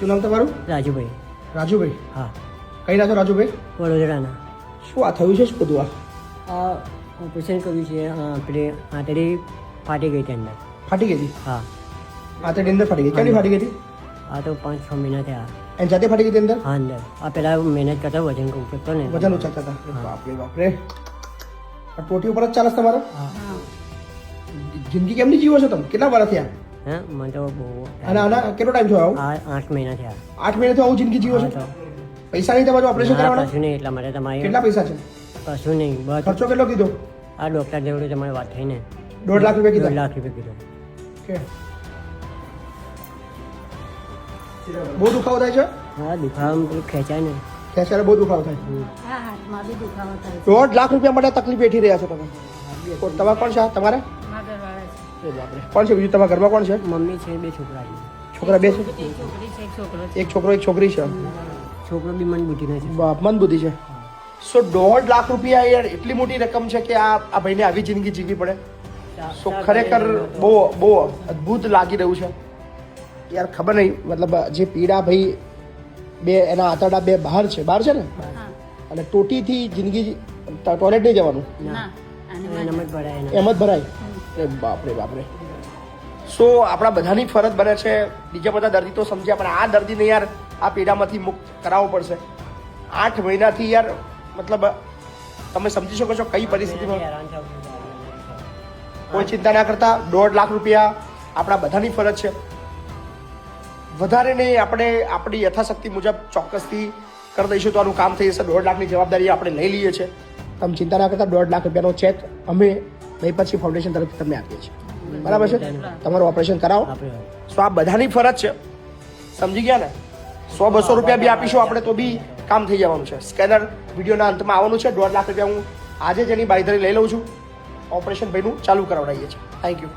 શું નામ તમારું? રાજુભાઈ. રાજુભાઈ. હા. કઈ ના છો રાજુભાઈ? વડોદરાના. શું આ થયું છે? શું બધું આ ઓપરેશન કર્યું છે. પેલી આંતળી ફાટી ગઈ હતી અંદર. ફાટી ગઈ હતી? હા. આંતરડી અંદર ફાટી ગઈ. ક્યાંની ફાટી ગઈ હતી? આ તો 5-6 મહિના થયા. એની જાતે ફાટી ગઈ હતી અંદર? હા, અંદર. આ પેલા મહેનત કરતા વજન ઉચકતો ને. વજન ઉચકતા હતા. બાપરે બાપરે. આ ટોટી ઉપર જ ચાલે છે તમારે? હા. જિંદગી કેમની જીવો છો તમે? કેટલા વર્ષ થયા? હા, મને તો બહુ. અને આના કેટલો ટાઈમ થયો આવું? આ 8 મહિના થયા. 8 મહિનાથી આવું જિંદગી જીવો છો? હા, તો. પૈસા નહીં તમારું ઓપરેશન ના, કરાવવાનું? કશું નહીં. એટલા માટે તમારે કેટલા પૈસા છે? કશું નહીં. બસ ખર્ચો કેટલો કીધો? આ ડૉક્ટર જોડે તમારી વાત થઈને 1.5 લાખ રૂપિયા કીધા? 1.5 લાખ રૂપિયા કીધો. કે બહુ દુખાવો થાય છે? હા, દુખાવામાં પેલું ખેંચાય ને. ત્યારે બહુ દુખાવો થાય. હા હાથમાં બી દુખાવો થાય 1.5 લાખ રૂપિયા માટે તકલીફ બેઠી રહ્યા છો તમે. તમે કોણ છે? તમારે? મારા ઘરવાળા છે. એ બાપરે. કોણ છે બીજું? તમારા ઘરમાં કોણ છે? મમ્મી છે, 2 છોકરા છે. છોકરા 2 છે? એક છોકરી છે એક છોકરો છે. એક છોકરો એક છોકરી છે. છોકરો બી મન બુદ્ધિનો છે. બાપ મન બુદ્ધિ છે. સો 1.5 લાખ રૂપિયા યાર એટલી મોટી રકમ છે કે આ ભાઈને આવી જિંદગી જીવવી પડે. સો ખરેખર બહુ બહુ અદ્ભુત લાગી રહ્યું છે યાર. ખબર નહીં મતલબ જે પીડા ભાઈ બે એના આંતરડા 2 બહાર છે ને હા અને ટોટીથી જિંદગી ટોયલેટ નહીં જવાનું ના એનામાં જ ભરાય એના. એમ જ ભરાય. અરે બાપરે બાપરે. સો આપણા બધાની ફરજ બને છે. બીજા બધા દર્દી તો સમજ્યા પણ આ દર્દીને યાર આ પીડામાંથી મુક્ત કરાવવો પડશે. 8 મહિનાથી યાર મતલબ તમે સમજી શકો છો કઈ પરિસ્થિતિમાં. હેરાન થાવ છું. કોઈ ચિંતા ના કરતા. 1.5 લાખ રૂપિયા આપણા બધાની ફરજ છે. વધારે નહીં આપણે આપણી યથાશક્તિ મુજબ ચોક્કસથી કરી દઈશું તો આનું કામ થઈ જશે. 1.5 લાખની જવાબદારી આપણે લઈ લઈએ છીએ. તમે ચિંતા ના કરતા. 1.5 લાખ રૂપિયાનો ચેક અમે ભાઈ પછી ફાઉન્ડેશન તરફથી તમને આપીએ છીએ. બરાબર છે? તમારું ઓપરેશન કરાવો. આપણે સો આ બધાની ફરજ છે. સમજી ગયા ને? 100-200 રૂપિયા બી આપીશું આપણે તો બી કામ થઈ જવાનું છે. સ્કેનર વિડીયોના અંતમાં આવવાનું છે. 1.5 લાખ રૂપિયા હું આજે જ એની બાંયધરી લઈ લઉં છું. ઓપરેશન ભાઈનું ચાલુ કરાવડાવીએ છીએ. Thank you.